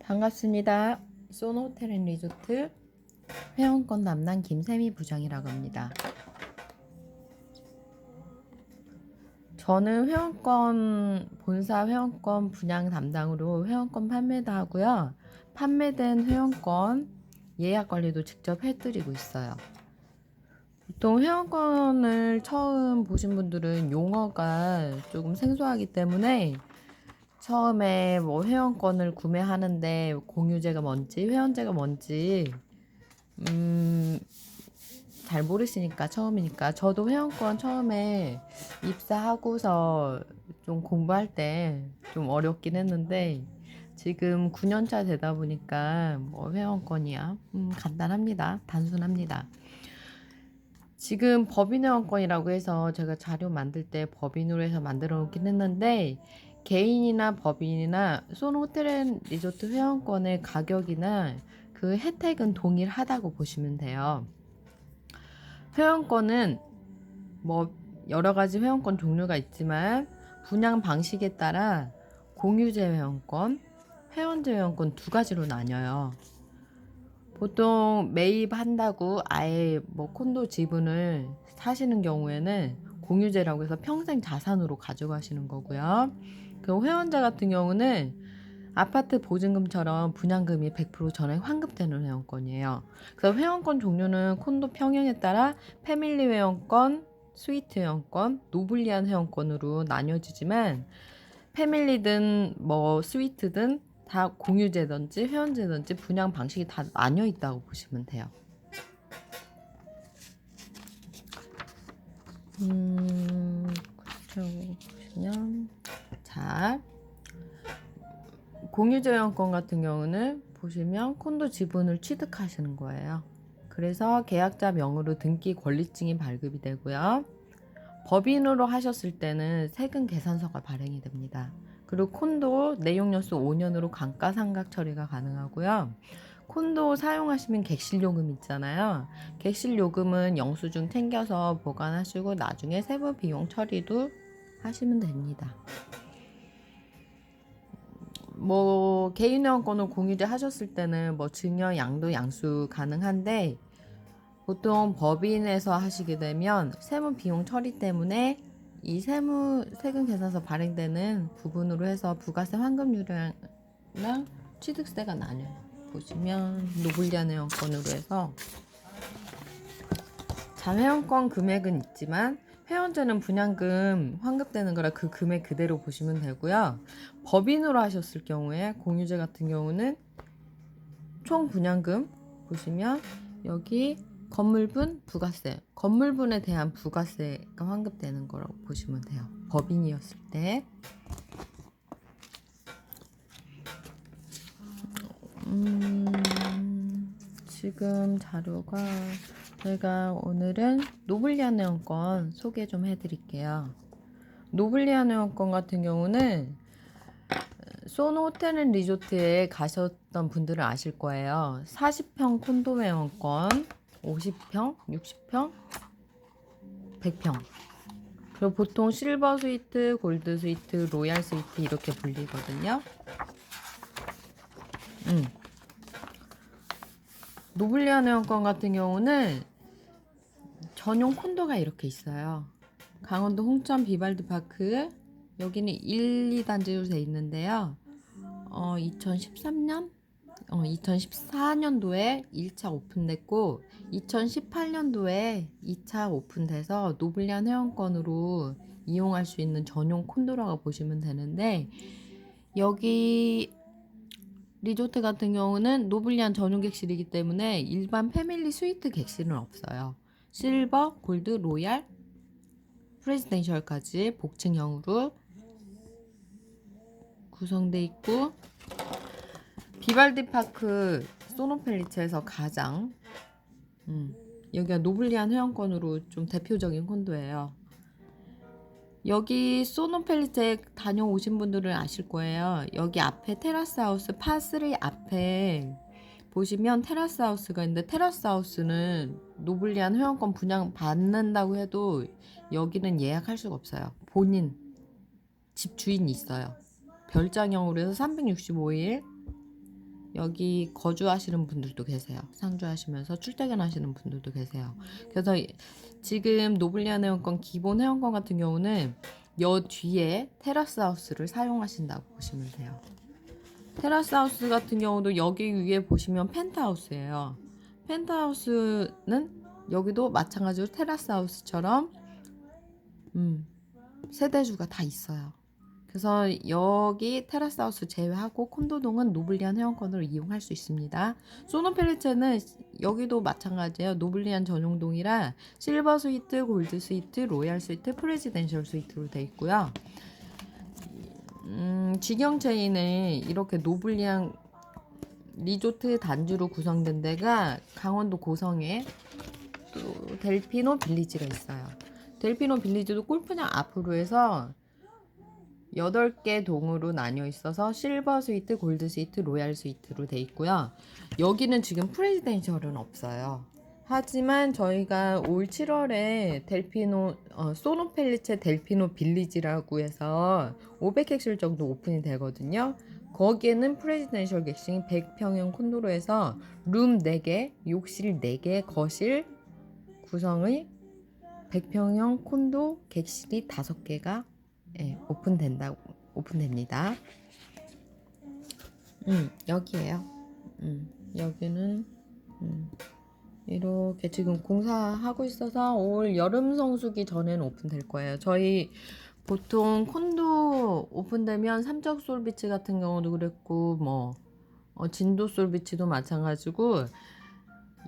반갑습니다. 소노호텔 앤 리조트 회원권 담당 김세미 부장이라고 합니다. 저는 본사 회원권 분양 담당으로 회원권 판매도 하고요. 판매된 회원권 예약 관리도 직접 해드리고 있어요. 보통 회원권을 처음 보신 분들은 용어가 조금 생소하기 때문에 처음에 뭐 회원권을 구매하는데 공유제가 뭔지 회원제가 뭔지 잘 모르시니까 처음이니까 저도 회원권 처음에 입사하고서 좀 공부할 때 좀 어렵긴 했는데 지금 9년차 되다 보니까 뭐 회원권이야 간단합니다. 단순합니다. 지금 법인 회원권이라고 해서 제가 자료 만들 때 법인으로 해서 만들어 놓긴 했는데 개인이나 법인이나 소노호텔 앤 리조트 회원권의 가격이나 그 혜택은 동일하다고 보시면 돼요. 회원권은 뭐 여러 가지 회원권 종류가 있지만 분양 방식에 따라 공유제 회원권, 회원제 회원권 두 가지로 나뉘어요. 보통 매입한다고 아예 뭐 콘도 지분을 사시는 경우에는 공유제라고 해서 평생 자산으로 가져가시는 거고요. 그 회원제 같은 경우는 아파트 보증금처럼 분양금이 100% 전액 환급되는 회원권이에요. 그래서 회원권 종류는 콘도 평형에 따라 패밀리 회원권, 스위트 회원권, 노블리안 회원권으로 나뉘어지지만 패밀리든 뭐 스위트든 다 공유제든지 회원제든지 분양 방식이 다 나뉘어 있다고 보시면 돼요. 그렇죠. 보시면 자 공유제 회원권 같은 경우는 보시면 콘도 지분을 취득하시는 거예요. 그래서 계약자 명의로 등기 권리증이 발급이 되고요. 법인으로 하셨을 때는 세금 계산서가 발행이 됩니다. 그리고 콘도 내용연수 5년으로 감가상각 처리가 가능하고요. 콘도 사용하시면 객실요금 있잖아요. 객실요금은 영수증 챙겨서 보관하시고 나중에 세부 비용 처리도 하시면 됩니다. 뭐 개인 회원권을 공유제 하셨을 때는 뭐 증여, 양도, 양수 가능한데 보통 법인에서 하시게 되면 세무 비용 처리 때문에 이 세금 계산서 발행되는 부분으로 해서 부가세 환급률이랑 취득세가 나뉘어요. 보시면 노블리안 회원권으로 해서 자회원권 금액은 있지만 회원제는 분양금 환급되는 거라 그 금액 그대로 보시면 되고요. 법인으로 하셨을 경우에 공유제 같은 경우는 총 분양금 보시면 여기 건물분 부가세, 건물분에 대한 부가세가 환급되는 거라고 보시면 돼요. 법인이었을 때. 지금 자료가 제가 오늘은 노블리안 회원권 소개 좀 해드릴게요. 노블리안 회원권 같은 경우는 소노호텔 앤 리조트에 가셨던 분들은 아실 거예요. 40평 콘도 회원권, 50평, 60평, 100평. 그리고 보통 실버 스위트, 골드 스위트, 로얄 스위트 이렇게 불리거든요. 노블리안 회원권 같은 경우는 전용 콘도가 이렇게 있어요. 강원도 홍천 비발디 파크 여기는 1, 2단지로 돼 있는데요. 2013년? 2014년도에 1차 오픈됐고 2018년도에 2차 오픈돼서 노블리안 회원권으로 이용할 수 있는 전용 콘도라고 보시면 되는데 여기 리조트 같은 경우는 노블리안 전용 객실이기 때문에 일반 패밀리 스위트 객실은 없어요. 실버, 골드, 로얄, 프레지덴셜까지 복층형으로 구성돼 있고 비발디 파크 소노펠리체에서 가장 여기가 노블리안 회원권으로 좀 대표적인 콘도예요. 여기 소노펠리체 다녀오신 분들은 아실 거예요. 여기 앞에 테라스 하우스 파3 앞에 보시면 테라스 하우스가 있는데 테라스 하우스는 노블리안 회원권 분양 받는다고 해도 여기는 예약할 수가 없어요. 본인 집 주인이 있어요. 별장형으로 해서 365일 여기 거주하시는 분들도 계세요. 상주하시면서 출퇴근하시는 분들도 계세요. 그래서 지금 노블리안 회원권 기본 회원권 같은 경우는 여 뒤에 테라스 하우스를 사용하신다고 보시면 돼요. 테라스 하우스 같은 경우도 여기 위에 보시면 펜트하우스예요. 펜트하우스는 여기도 마찬가지로 테라스 하우스처럼 세대주가 다 있어요. 그래서 여기 테라스 하우스 제외하고 콘도동은 노블리안 회원권으로 이용할 수 있습니다. 소노펠리체는 여기도 마찬가지예요. 노블리안 전용동이라 실버 스위트, 골드 스위트, 로얄 스위트, 프레지덴셜 스위트로 되어 있고요. 직영 체인은 이렇게 노블리안 리조트 단지로 구성된 데가 강원도 고성에 또 델피노 빌리지가 있어요. 델피노 빌리지도 골프장 앞으로 해서 8개 동으로 나뉘어 있어서 실버 스위트, 골드 스위트, 로얄 스위트로 돼 있고요. 여기는 지금 프레지덴셜은 없어요. 하지만 저희가 올 7월에 델피노 소노펠리체 델피노 빌리지라고 해서 500객실 정도 오픈이 되거든요. 거기에는 프레지덴셜 객실이 100평형 콘도로 해서 룸 4개, 욕실 4개, 거실 구성의 100평형 콘도 객실이 5개가 오픈됩니다. 여기에요. 여기는 이렇게 지금 공사하고 있어서 올 여름 성수기 전에는 오픈될 거예요. 저희 보통 콘도 오픈되면 삼척 솔비치 같은 경우도 그랬고 진도 솔비치도 마찬가지고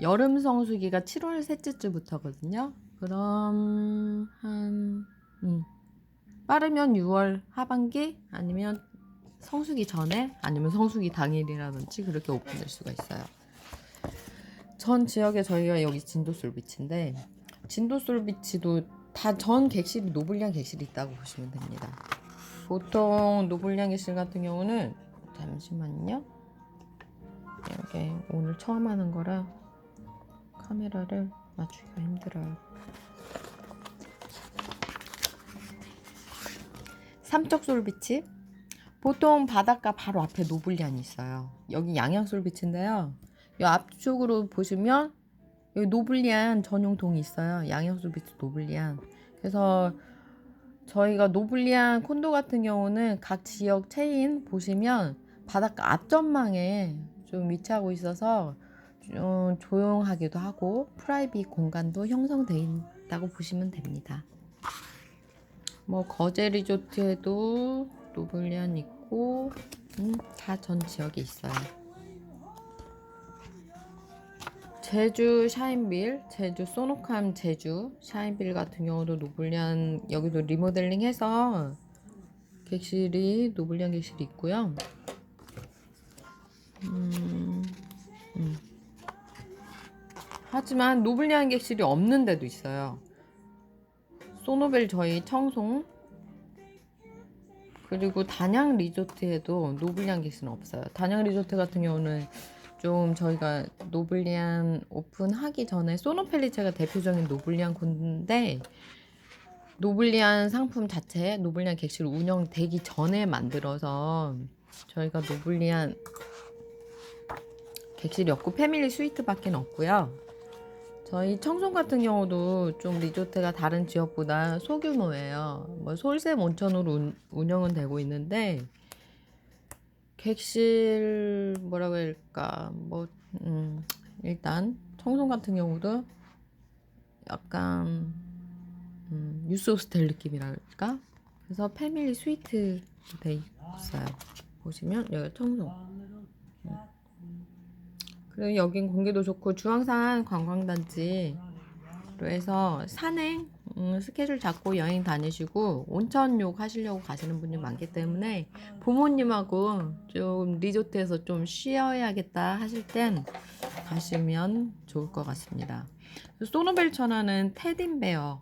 여름 성수기가 7월 셋째 주부터거든요. 그럼 빠르면 6월 하반기 아니면 성수기 전에 아니면 성수기 당일이라든지 그렇게 오픈될 수가 있어요. 전 지역에 저희가 여기 진도솔비치인데 진도솔비치도 다 전 객실이 노블리안 객실이 있다고 보시면 됩니다. 보통 노블리안 객실 같은 경우는 잠시만요. 이게 오늘 처음 하는 거라 카메라를 맞추기가 힘들어요. 삼척 솔비치 보통 바닷가 바로 앞에 노블리안이 있어요. 여기 양양 솔비치인데요. 이 앞쪽으로 보시면 여기 노블리안 전용동이 있어요. 양양 솔비치 노블리안. 그래서 저희가 노블리안 콘도 같은 경우는 각 지역 체인 보시면 바닷가 앞전망에 좀 위치하고 있어서 좀 조용하기도 하고 프라이빗 공간도 형성되어 있다고 보시면 됩니다. 거제 리조트에도 노블리안 있고 다 전 지역에 있어요. 제주 샤인빌, 제주 소노캄 제주 샤인빌 같은 경우도 노블리안 여기도 리모델링 해서 객실이 노블리안 객실이 있고요. 하지만 노블리안 객실이 없는 데도 있어요. 소노벨 저희 청송 그리고 단양 리조트에도 노블리안 객실은 없어요. 단양 리조트 같은 경우는 좀 저희가 노블리안 오픈하기 전에 소노펠리체가 대표적인 노블리안 콘도인데 노블리안 상품 자체 노블리안 객실 운영되기 전에 만들어서 저희가 노블리안 객실이 없고 패밀리 스위트밖에 없고요. 저희 청송 같은 경우도 좀 리조트가 다른 지역보다 소규모예요. 솔샘 온천으로 운영은 되고 있는데 객실 뭐라고 해야 할까 일단 청송 같은 경우도 약간 유스 호스텔 느낌이랄까. 그래서 패밀리 스위트 돼 있어요. 보시면 여기 청송. 그리고 여긴 공기도 좋고 주황산 관광단지로 해서 산행 스케줄 잡고 여행 다니시고 온천욕 하시려고 가시는 분이 많기 때문에 부모님하고 좀 리조트에서 좀 쉬어야겠다 하실 땐 가시면 좋을 것 같습니다. 소노벨 천안은 테딘베어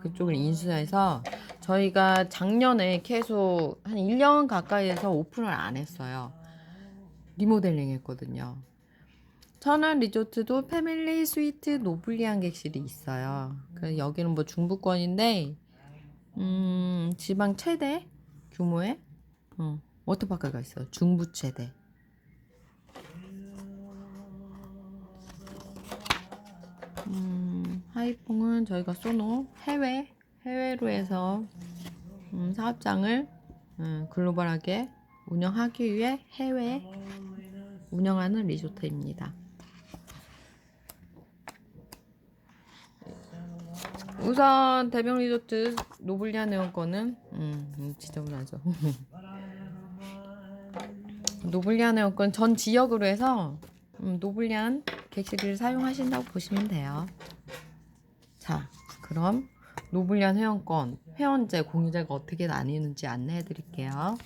그쪽을 인수해서 저희가 작년에 계속 한 1년 가까이에서 오픈을 안 했어요. 리모델링 했거든요. 천안 리조트도 패밀리 스위트 노블리안 객실이 있어요. 그래서 여기는 중부권인데 지방 최대 규모의 워터파크가 있어요. 중부 최대. 하이퐁은 저희가 소노 해외로 해서 사업장을 글로벌하게 운영하기 위해 해외 운영하는 리조트입니다. 우선 대명 리조트 노블리아 네온권은 지저분하죠. 노블리아 네온권 전 지역으로 해서 노블리안 객실을 사용하신다고 보시면 돼요. 자, 그럼 노블리안 회원권, 회원제, 공유제가 어떻게 나뉘는지 안내해 드릴게요.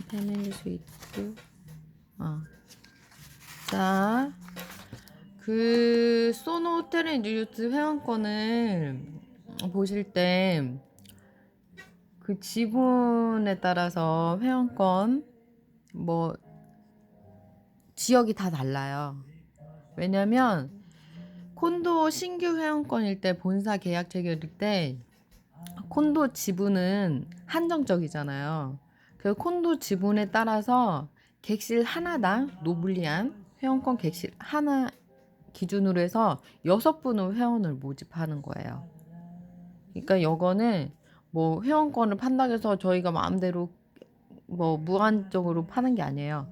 패밀리 스위트. 자, 그 소노 호텔 앤 리조트 회원권을 보실 때 그 지분에 따라서 회원권 뭐 지역이 다 달라요. 왜냐면 콘도 신규 회원권일 때 본사 계약 체결일 때 콘도 지분은 한정적이잖아요. 그 콘도 지분에 따라서 객실 하나당 노블리안 회원권 객실 하나 기준으로 해서 6분의 회원을 모집하는 거예요. 그러니까 이거는 뭐 회원권을 판다고 해서 저희가 마음대로 뭐 무한적으로 파는 게 아니에요.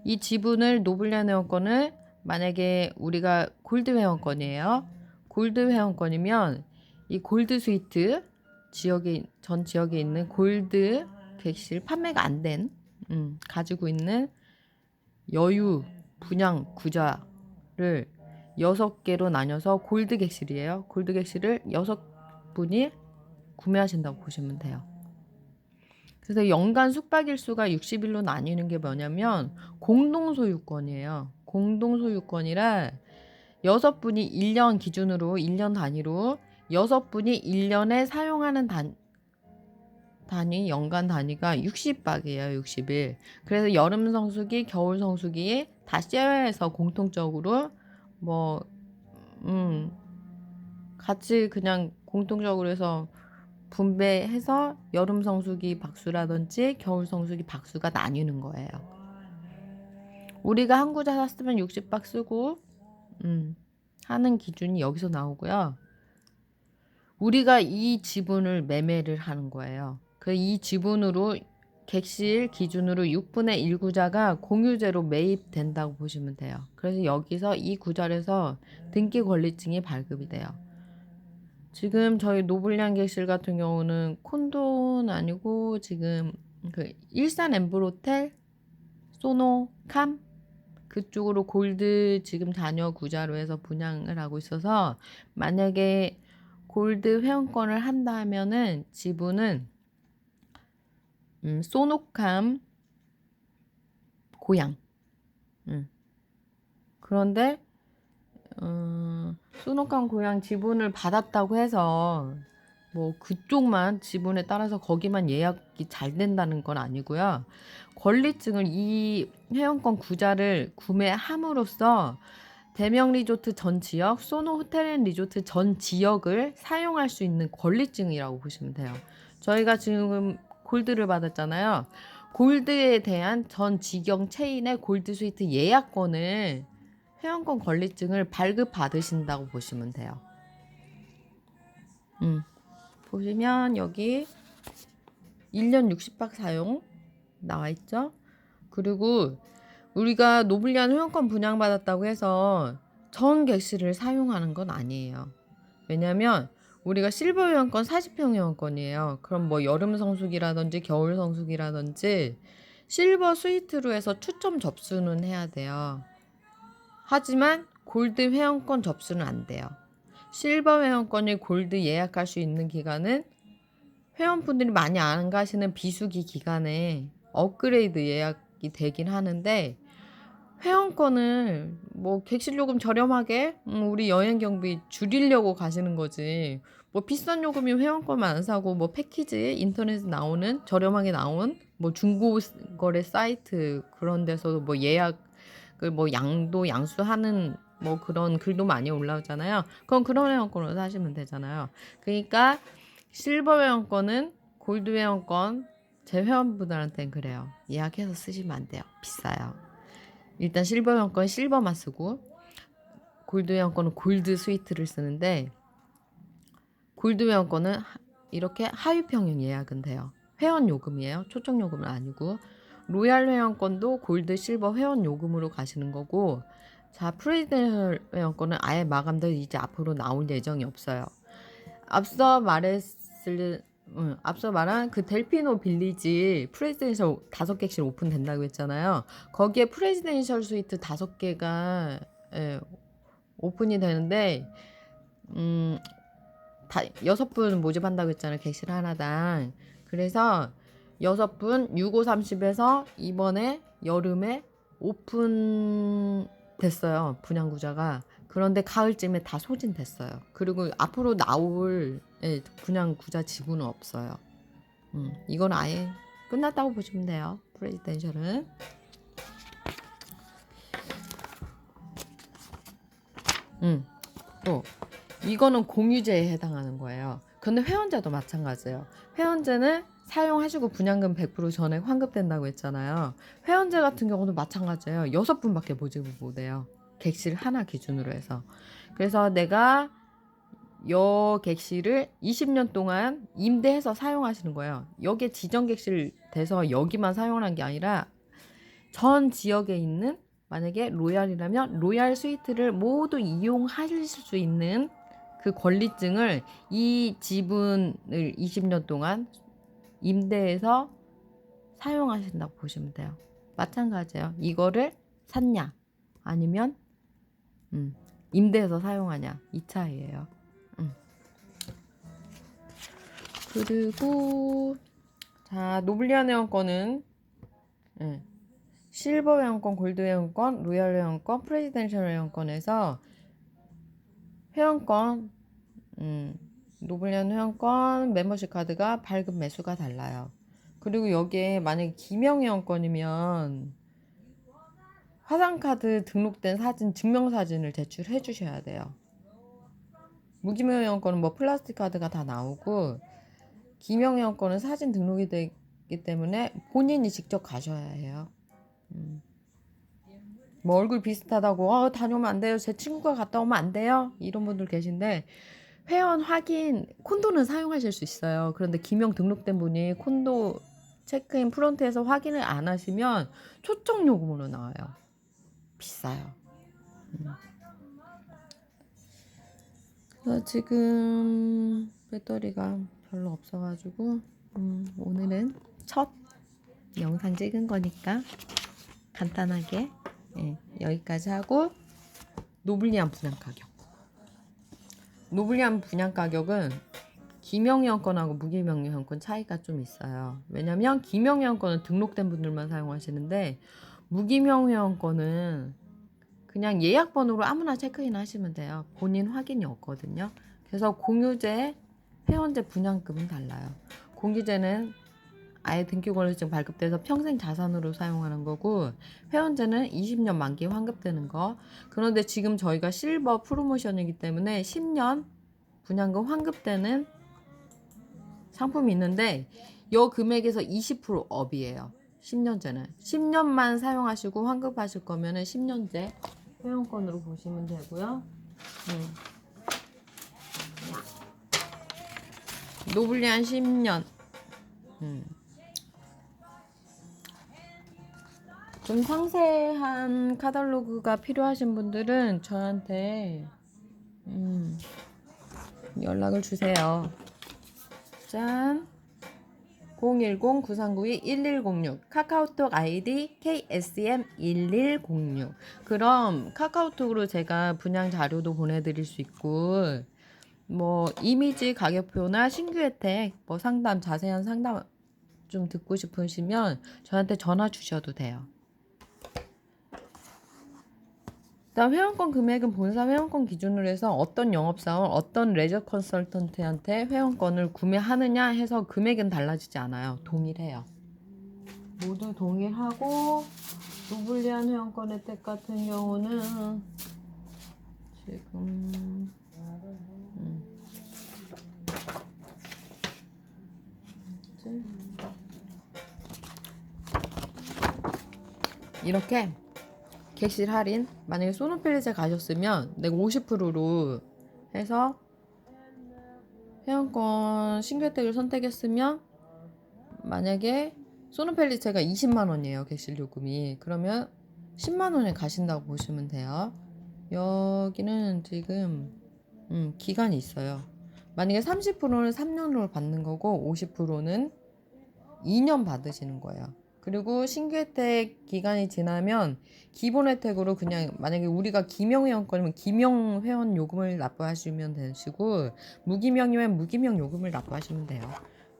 이 지분을 노블리안 회원권을 만약에 우리가 골드 회원권이에요. 골드 회원권이면 이 골드 스위트 전 지역에 있는 골드 객실 판매가 안 된 가지고 있는 여유 분양 구자를 6개로 나눠서 골드 객실이에요. 골드 객실을 6분이 구매하신다고 보시면 돼요. 그래서 연간 숙박일수가 60일로 나뉘는 게 뭐냐면 공동소유권이에요. 공동소유권이라 6분이 1년 기준으로 1년 단위로 6분이 1년에 사용하는 단위 연간 단위가 60박이에요. 60일. 그래서 여름 성수기, 겨울 성수기 다 쉐어해서 공통적으로 같이 그냥 공통적으로 해서 분배해서 여름 성수기 박수라든지 겨울 성수기 박수가 나뉘는 거예요. 우리가 한 구자 샀으면 60박 쓰고 하는 기준이 여기서 나오고요. 우리가 이 지분을 매매를 하는 거예요. 그 이 지분으로 객실 기준으로 6분의 1 구자가 공유제로 매입된다고 보시면 돼요. 그래서 여기서 이 구자에서 등기 권리증이 발급이 돼요. 지금 저희 노블리안 객실 같은 경우는 콘도는 아니고 지금 그 일산 엠브로텔 소노캄 그쪽으로 골드 지금 자녀 구자로 해서 분양을 하고 있어서 만약에 골드 회원권을 한다 하면은 지분은 소노캄 고향 그런데 소노캄 고향 지분을 받았다고 해서 뭐 그쪽만 지분에 따라서 거기만 예약이 잘 된다는 건 아니고요. 권리증을 이 회원권 구자를 구매함으로써 대명 리조트 전 지역, 소노 호텔 앤 리조트 전 지역을 사용할 수 있는 권리증이라고 보시면 돼요. 저희가 지금 골드를 받았잖아요. 골드에 대한 전 직영 체인의 골드 스위트 예약권을 회원권 권리증을 발급받으신다고 보시면 돼요. 보시면 여기 1년 60박 사용 나와 있죠. 그리고 우리가 노블리안 회원권 분양받았다고 해서 전 객실을 사용하는 건 아니에요. 왜냐면 우리가 실버 회원권 40평 회원권이에요. 그럼 뭐 여름 성수기라든지 겨울 성수기라든지 실버 스위트로 해서 추첨 접수는 해야 돼요. 하지만 골드 회원권 접수는 안 돼요. 실버 회원권이 골드 예약할 수 있는 기간은 회원분들이 많이 안 가시는 비수기 기간에 업그레이드 예약이 되긴 하는데 회원권을 뭐 객실 요금 저렴하게 우리 여행 경비 줄이려고 가시는 거지. 뭐 비싼 요금이 회원권만 안 사고 뭐 패키지 인터넷에 나오는 저렴하게 나온 뭐 중고 거래 사이트 그런 데서 뭐 예약을 뭐 양수하는 뭐 그런 글도 많이 올라오잖아요. 그럼 그런 회원권으로 사시면 되잖아요. 그러니까 실버 회원권은 골드 회원권 제 회원분들한테는 그래요. 예약해서 쓰시면 안 돼요. 비싸요. 일단 실버 회원권 실버만 쓰고 골드 회원권은 골드 스위트를 쓰는데 골드 회원권은 이렇게 하위평형 예약은 돼요. 회원 요금이에요. 초청 요금은 아니고. 로얄 회원권도 골드, 실버 회원 요금으로 가시는 거고, 자, 프레지던셜 회원권은 아예 마감돼 이제 앞으로 나올 예정이 없어요. 앞서 말한 그 델피노 빌리지 프레지던셜 5객실 오픈된다고 했잖아요. 거기에 프레지던셜 스위트 5개가 오픈이 되는데 6분 모집한다고 했잖아요. 객실 하나당. 그래서 6분 6530에서 이번에 여름에 오픈 됐어요. 분양구자가. 그런데 가을쯤에 다 소진됐어요. 그리고 앞으로 나올 분양구자 지구는 없어요. 이건 아예 끝났다고 보시면 돼요. 프레지던셜은. 또 이거는 공유제에 해당하는 거예요. 근데 회원제도 마찬가지예요. 회원제는 사용하시고 분양금 100% 전액 환급된다고 했잖아요. 회원제 같은 경우도 마찬가지예요. 6분밖에 모집을 못해요. 객실 하나 기준으로 해서. 그래서 내가 여 객실을 20년 동안 임대해서 사용하시는 거예요. 여기에 지정 객실 돼서 여기만 사용하는 게 아니라 전 지역에 있는, 만약에 로얄이라면 로얄 스위트를 모두 이용하실 수 있는 그 권리증을 이 지분을 20년 동안 임대해서 사용하신다고 보시면 돼요. 마찬가지예요. 이거를 샀냐 아니면 임대해서 사용하냐, 이 차이예요. 그리고 자, 노블리안 회원권은 실버 회원권, 골드 회원권, 로얄 회원권, 프레지던셜 회원권에서 회원권, 노블리안 회원권 멤버십 카드가 발급 매수가 달라요. 그리고 여기에 만약에 기명 회원권이면 화상카드 등록된 사진, 증명사진을 제출해 주셔야 돼요. 무기명 회원권은 뭐 플라스틱 카드가 다 나오고, 기명 회원권은 사진 등록이 되기 때문에 본인이 직접 가셔야 해요. 뭐 얼굴 비슷하다고 다녀오면 안 돼요, 제 친구가 갔다 오면 안 돼요, 이런 분들 계신데, 회원 확인 콘도는 사용하실 수 있어요. 그런데 기명 등록된 분이 콘도 체크인 프론트에서 확인을 안 하시면 초청 요금으로 나와요. 비싸요. 그래서 지금 배터리가 별로 없어가지고 오늘은 첫 영상 찍은 거니까 간단하게 여기까지 하고, 노블리안 분양 가격. 노블리안 분양 가격은 기명회원권하고 무기명회원권 차이가 좀 있어요. 왜냐면 기명회원권은 등록된 분들만 사용하시는데 무기명회원권은 그냥 예약번호로 아무나 체크인 하시면 돼요. 본인 확인이 없거든요. 그래서 공유제, 회원제 분양금은 달라요. 공유제는 아예 등기권료증 발급돼서 평생 자산으로 사용하는 거고, 회원제는 20년 만기 환급되는 거. 그런데 지금 저희가 실버 프로모션이기 때문에 10년 분양금 환급되는 상품이 있는데 이 금액에서 20% 업이에요. 10년제는 10년만 사용하시고 환급하실 거면은 10년제 회원권으로 보시면 되고요. 노블리안 10년. 좀 상세한 카탈로그가 필요하신 분들은 저한테 연락을 주세요. 짠. 010-9392-1106 카카오톡 아이디 KSM1106. 그럼 카카오톡으로 제가 분양 자료도 보내드릴 수 있고, 뭐 이미지 가격표나 신규 혜택, 뭐 상담, 자세한 상담 좀 듣고 싶으시면 저한테 전화 주셔도 돼요. 다음 회원권 금액은 본사 회원권 기준으로 해서 어떤 영업사원, 어떤 레저 컨설턴트한테 회원권을 구매하느냐 해서 금액은 달라지지 않아요. 동일해요. 모두 동일하고, 노블리안 회원권 혜택 같은 경우는 지금 이렇게 객실 할인, 만약에 소노필리제 가셨으면 내가 50%로 해서 회원권 신규 혜택을 선택했으면, 만약에 소노펠리체가 20만 원이에요, 객실 요금이. 그러면 10만 원에 가신다고 보시면 돼요. 여기는 지금 기간이 있어요. 만약에 30%는 3년으로 받는 거고 50%는 2년 받으시는 거예요. 그리고 신규 혜택 기간이 지나면 기본 혜택으로 그냥, 만약에 우리가 기명 회원권이면 기명 회원 요금을 납부하시면 되시고, 무기명이면 무기명 요금을 납부하시면 돼요.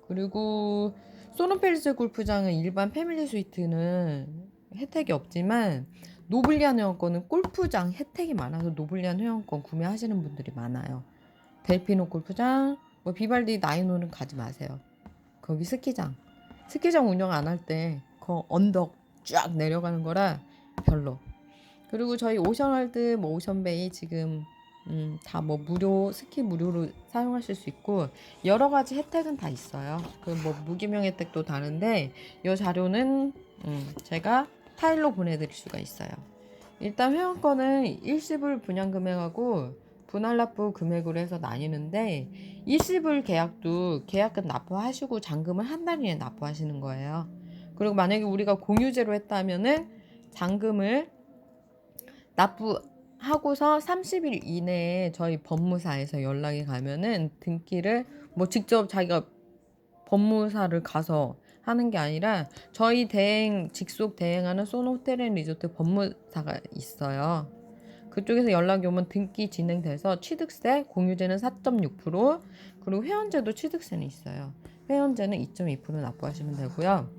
그리고 소노펠리스 골프장은 일반 패밀리 스위트는 혜택이 없지만 노블리안 회원권은 골프장 혜택이 많아서 노블리안 회원권 구매하시는 분들이 많아요. 델피노 골프장, 뭐 비발디 나인홀은 가지 마세요. 거기 스키장 운영 안 할 때 그 언덕 쫙 내려가는 거라 별로. 그리고 저희 오션월드, 뭐 오션베이 지금 다 뭐 무료, 스키 무료로 사용하실 수 있고 여러 가지 혜택은 다 있어요. 그 뭐 무기명 혜택도 다른데 이 자료는 제가 파일로 보내드릴 수가 있어요. 일단 회원권은 일시불 분양 금액하고 분할 납부 금액으로 해서 나뉘는데, 일시불 계약도 계약금 납부하시고 잔금을 한 달 이내에 납부하시는 거예요. 그리고 만약에 우리가 공유제로 했다면은 잔금을 납부하고서 30일 이내에 저희 법무사에서 연락이 가면은 등기를 뭐 직접 자기가 법무사를 가서 하는 게 아니라 저희 직속 대행하는 소노호텔앤리조트 법무사가 있어요. 그쪽에서 연락이 오면 등기 진행돼서 취득세, 공유제는 4.6%, 그리고 회원제도 취득세는 있어요. 회원제는 2.2% 납부하시면 되고요.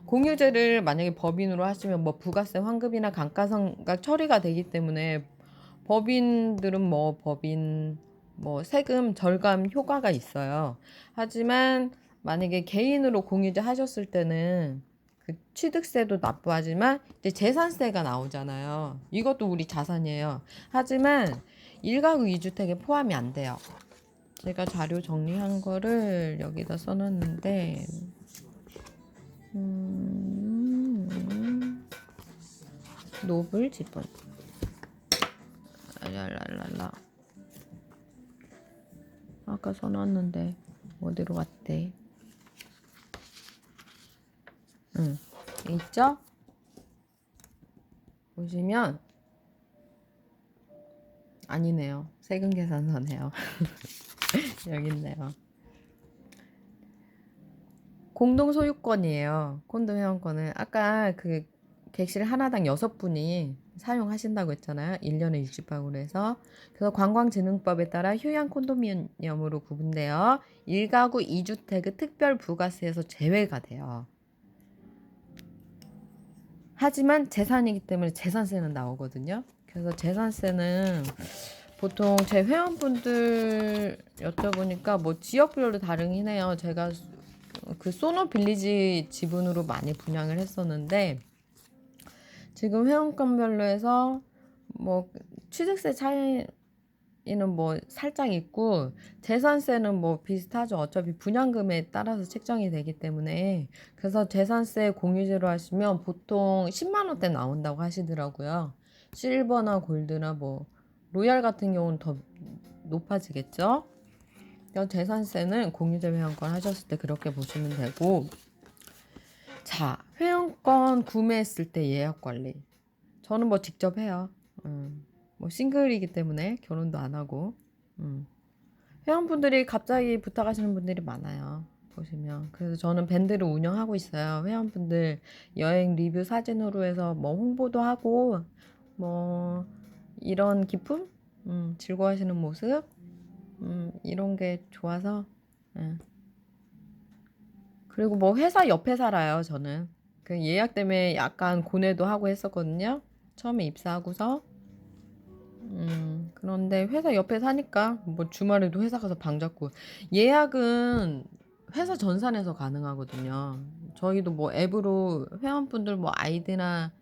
공유제를 만약에 법인으로 하시면 뭐 부가세, 환급이나 감가상각 처리가 되기 때문에 법인들은 뭐 법인 뭐 세금 절감 효과가 있어요. 하지만 만약에 개인으로 공유제 하셨을 때는 그 취득세도 납부하지만 이제 재산세가 나오잖아요. 이것도 우리 자산이에요. 하지만 1가구 2주택에 포함이 안 돼요. 제가 자료 정리한 거를 여기다 써놨는데 노블 지분 랄랄랄라 아까 써놨는데 어디로 갔대? 있죠? 보시면 아니네요. 세금 계산서네요. 여기 있네요. 공동 소유권이에요. 콘도 회원권은 아까 그 객실 하나당 6분이 사용하신다고 했잖아요. 1년에 60박으로 해서. 그래서 관광진흥법에 따라 휴양 콘도미니엄으로 구분되어 1가구 2주택의 특별 부가세에서 제외가 돼요. 하지만 재산이기 때문에 재산세는 나오거든요. 그래서 재산세는 보통 제 회원분들 여쭤보니까 뭐 지역별로 다르긴 해요. 제가 그 소노 빌리지 지분으로 많이 분양을 했었는데 지금 회원권별로 해서 뭐 취득세 차이는 뭐 살짝 있고 재산세는 뭐 비슷하죠. 어차피 분양금에 따라서 책정이 되기 때문에. 그래서 재산세 공유제로 하시면 보통 10만 원대 나온다고 하시더라고요. 실버나 골드나 뭐 로얄 같은 경우는 더 높아지겠죠. 재산세는 공유제 회원권 하셨을 때 그렇게 보시면 되고, 자, 회원권 구매했을 때 예약 관리. 저는 뭐 직접 해요. 뭐 싱글이기 때문에 결혼도 안 하고. 회원분들이 갑자기 부탁하시는 분들이 많아요. 보시면. 그래서 저는 밴드를 운영하고 있어요. 회원분들 여행 리뷰 사진으로 해서 뭐 홍보도 하고, 뭐 이런 기쁨? 즐거워하시는 모습? 이런 게 좋아서. 예. 그리고 뭐 회사 옆에 살아요, 저는. 그 예약 때문에 약간 고뇌도 하고 했었거든요. 처음에 입사하고서. 그런데 회사 옆에 사니까 뭐 주말에도 회사 가서 방 잡고. 예약은 회사 전산에서 가능하거든요. 저희도 뭐 앱으로 회원분들 뭐 아이디나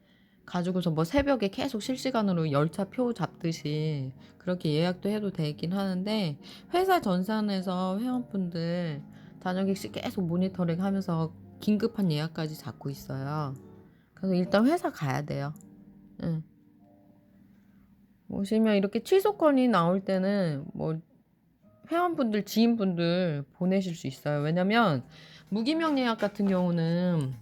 가지고서 뭐 새벽에 계속 실시간으로 열차표 잡듯이 그렇게 예약도 해도 되긴 하는데, 회사 전산에서 회원분들 저녁씩 계속 모니터링 하면서 긴급한 예약까지 잡고 있어요. 그래서 일단 회사 가야 돼요. 응. 보시면 이렇게 취소권이 나올 때는 뭐 회원분들, 지인분들 보내실 수 있어요. 왜냐면 무기명 예약 같은 경우는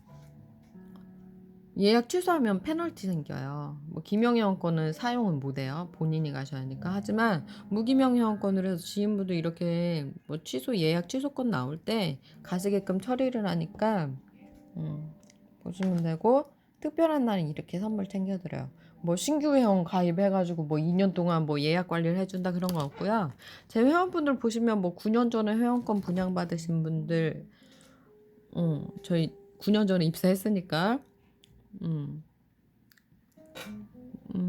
예약 취소하면 페널티 생겨요. 뭐 기명 회원권은 사용은 못해요. 본인이 가셔야 하니까. 하지만 무기명 회원권으로 해서 지인분들 이렇게 뭐 취소 예약 취소권 나올 때 가시게끔 처리를 하니까 보시면 되고, 특별한 날은 이렇게 선물 챙겨드려요. 뭐 신규 회원 가입해가지고 뭐 2년 동안 뭐 예약 관리를 해준다 그런 거 없고요. 제 회원분들 보시면 뭐 9년 전에 회원권 분양받으신 분들, 저희 9년 전에 입사했으니까, 음,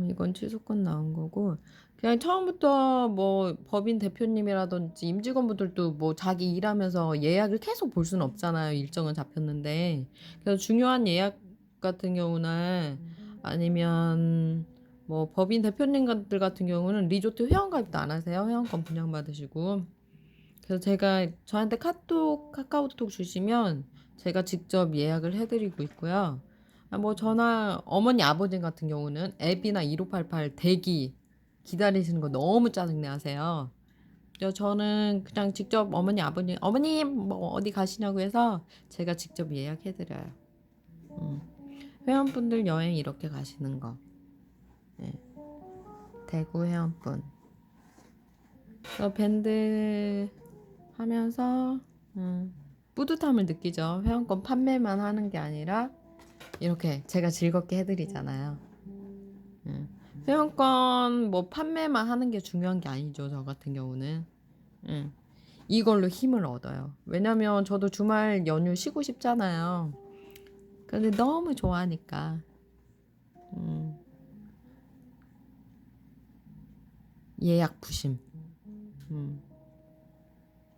이건 취소권 나온 거고, 그냥 처음부터 뭐 법인 대표님이라든지 임직원분들도 뭐 자기 일하면서 예약을 계속 볼 수는 없잖아요. 일정은 잡혔는데. 그래서 중요한 예약 같은 경우나 아니면 뭐 법인 대표님들 같은 경우는 리조트 회원가입도 안 하세요. 회원권 분양받으시고. 그래서 제가 저한테 카카오톡 주시면 제가 직접 예약을 해드리고 있고요. 뭐 저나 어머니 아버지 같은 경우는 앱이나 1588 대기 기다리시는 거 너무 짜증내 하세요. 그래서 저는 그냥 직접 어머님 뭐 어디 가시냐고 해서 제가 직접 예약해드려요. 음. 회원분들 여행 이렇게 가시는 거. 네. 대구 회원분. 저 밴드 하면서 뿌듯함을 느끼죠. 회원권 판매만 하는 게 아니라 이렇게 제가 즐겁게 해드리잖아요. 회원권 뭐 판매만 하는 게 중요한 게 아니죠. 저 같은 경우는. 이걸로 힘을 얻어요. 왜냐면 저도 주말 연휴 쉬고 싶잖아요. 근데 너무 좋아하니까. 예약 부심.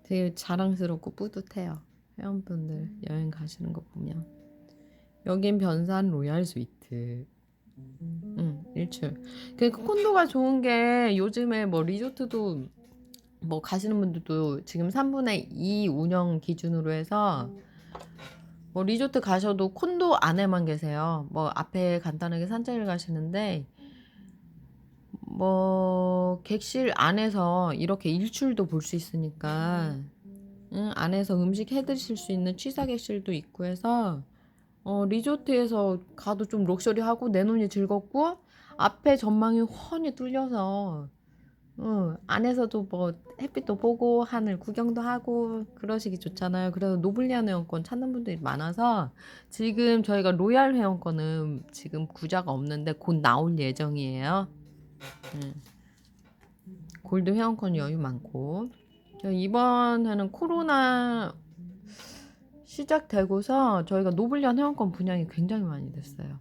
되게 자랑스럽고 뿌듯해요. 회원분들 여행 가시는 거 보면. 여긴 변산 로얄 스위트. 일출. 그 콘도가 좋은 게 요즘에 뭐 리조트도 뭐 가시는 분들도 지금 3분의 2 운영 기준으로 해서 뭐 리조트 가셔도 콘도 안에만 계세요. 뭐 앞에 간단하게 산책을 가시는데 뭐 객실 안에서 이렇게 일출도 볼 수 있으니까 안에서 음식 해 드실 수 있는 취사 객실도 있고 해서 리조트에서 가도 좀 럭셔리하고 내 눈이 즐겁고 앞에 전망이 훤히 뚫려서 안에서도 뭐 햇빛도 보고 하늘 구경도 하고 그러시기 좋잖아요. 그래서 노블리안 회원권 찾는 분들이 많아서 지금 저희가 로얄 회원권은 지금 구자가 없는데 곧 나올 예정이에요. 골드 회원권 여유 많고 이번에는 코로나 시작되고서 저희가 노블리안 회원권 분양이 굉장히 많이 됐어요.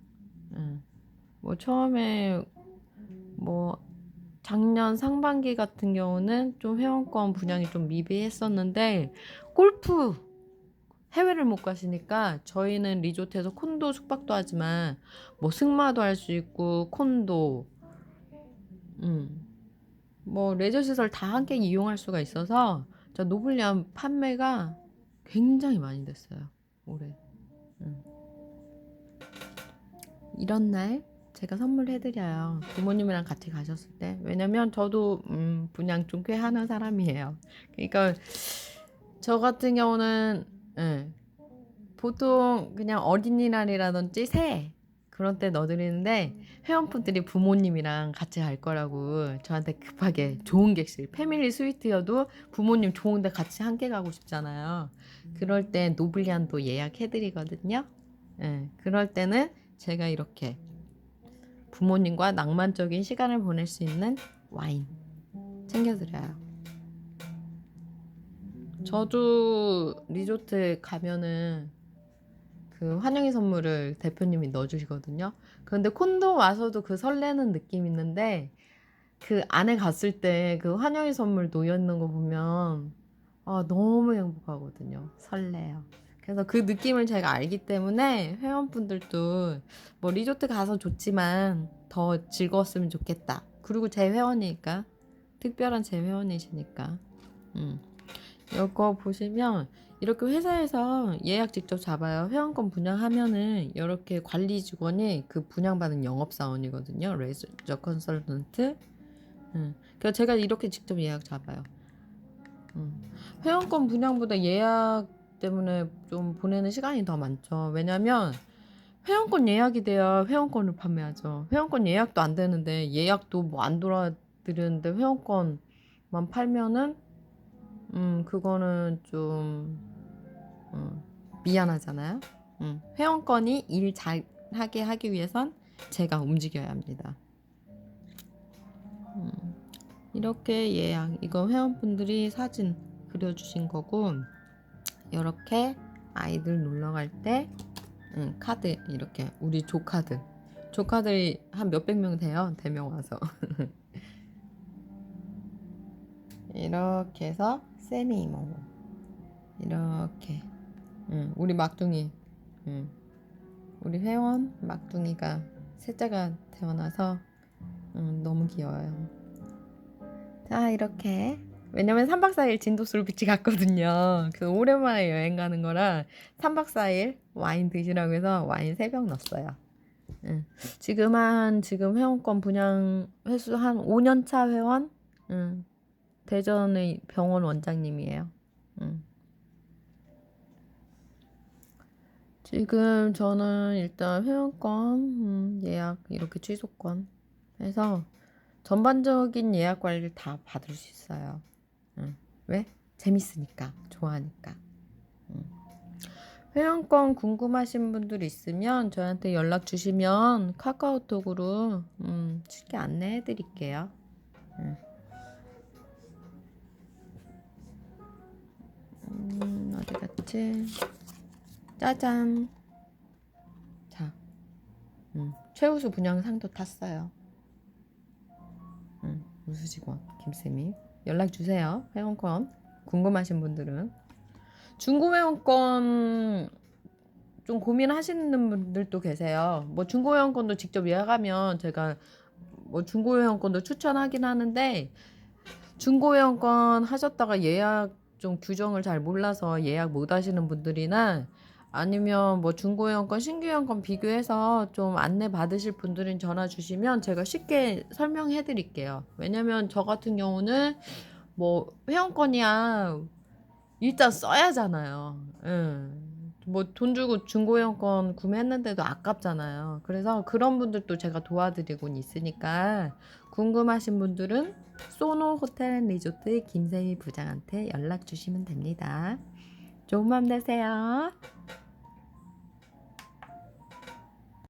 뭐 처음에 뭐 작년 상반기 같은 경우는 좀 회원권 분양이 좀 미비했었는데 골프 해외를 못 가시니까 저희는 리조트에서 콘도 숙박도 하지만 뭐 승마도 할 수 있고 콘도 뭐 레저 시설 다 함께 이용할 수가 있어서 저 노블리안 판매가 굉장히 많이 됐어요. 올해. 이런 날 제가 선물해드려요. 부모님이랑 같이 가셨을 때. 왜냐면 저도 분양 좀 꽤 하는 사람이에요. 그러니까 저 같은 경우는 보통 그냥 어린이날이라든지 새해 그런 때 넣어드리는데 회원분들이 부모님이랑 같이 갈 거라고 저한테 급하게 좋은 객실 패밀리 스위트여도 부모님 좋은 데 같이 함께 가고 싶잖아요. 그럴 때 노블리안도 예약해드리거든요. 그럴 때는 제가 이렇게 부모님과 낭만적인 시간을 보낼 수 있는 와인 챙겨드려요. 저도 리조트 가면은 그 환영의 선물을 대표님이 넣어주시거든요. 그런데 콘도 와서도 그 설레는 느낌 있는데 그 안에 갔을 때 그 환영의 선물 놓여 있는 거 보면 너무 행복하거든요. 설레요. 그래서 그 느낌을 제가 알기 때문에 회원분들도 뭐 리조트 가서 좋지만 더 즐거웠으면 좋겠다. 그리고 제 회원이니까 특별한 제 회원이시니까. 이거 보시면 이렇게 회사에서 예약 직접 잡아요. 회원권 분양하면은 이렇게 관리 직원이 그 분양받은 영업사원이거든요. 레저 컨설턴트. 그래서 제가 이렇게 직접 예약 잡아요. 회원권 분양보다 예약 때문에 좀 보내는 시간이 더 많죠. 왜냐면 회원권 예약이 돼야 회원권을 판매하죠. 회원권 예약도 안 되는데 예약도 뭐 안 돌아드리는데 회원권만 팔면은 그거는 좀 미안하잖아요. 회원권이 일 잘하게 하기 위해선 제가 움직여야 합니다. 이렇게 예약, 이거 회원분들이 사진 그려주신 거고, 이렇게 아이들 놀러 갈 때 카드, 이렇게 우리 조카들이 한 몇백 명 돼요. 대명 와서 이렇게 해서 세미 이모 이렇게 우리 막둥이 우리 회원 막둥이가 셋째가 태어나서 너무 귀여워요. 자, 이렇게 왜냐면 3박 4일 진도술 비치 갔거든요. 그래서 오랜만에 여행 가는 거라 3박 4일 와인 드시라고 해서 와인 3병 넣었어요. 지금 회원권 분양 횟수 한 5년차 회원? 대전의 병원 원장님이에요. 지금 저는 일단 회원권 예약 이렇게 취소권 해서 전반적인 예약 관리를 다 받을 수 있어요. 왜? 재밌으니까, 좋아하니까. 회원권 궁금하신 분들 있으면 저한테 연락 주시면 카카오톡으로 쉽게 안내해 드릴게요. 어디 갔지? 짜잔. 자, 최우수 분양상도 탔어요. 우수직원 김쌤이 연락 주세요. 회원권 궁금하신 분들은. 중고 회원권 좀 고민하시는 분들도 계세요. 뭐 중고 회원권도 직접 예약하면 제가 뭐 중고 회원권도 추천하긴 하는데, 중고 회원권 하셨다가 예약 좀 규정을 잘 몰라서 예약 못 하시는 분들이나 아니면 뭐 중고 회원권 신규 회원권 비교해서 좀 안내 받으실 분들은 전화 주시면 제가 쉽게 설명해 드릴게요. 왜냐면 저 같은 경우는 뭐 회원권이야 일단 써야잖아요. 뭐 돈 주고 중고 회원권 구매했는데도 아깝잖아요. 그래서 그런 분들도 제가 도와드리고 있으니까 궁금하신 분들은 소노 호텔 앤 리조트 김세희 부장한테 연락 주시면 됩니다. 좋은 밤 되세요.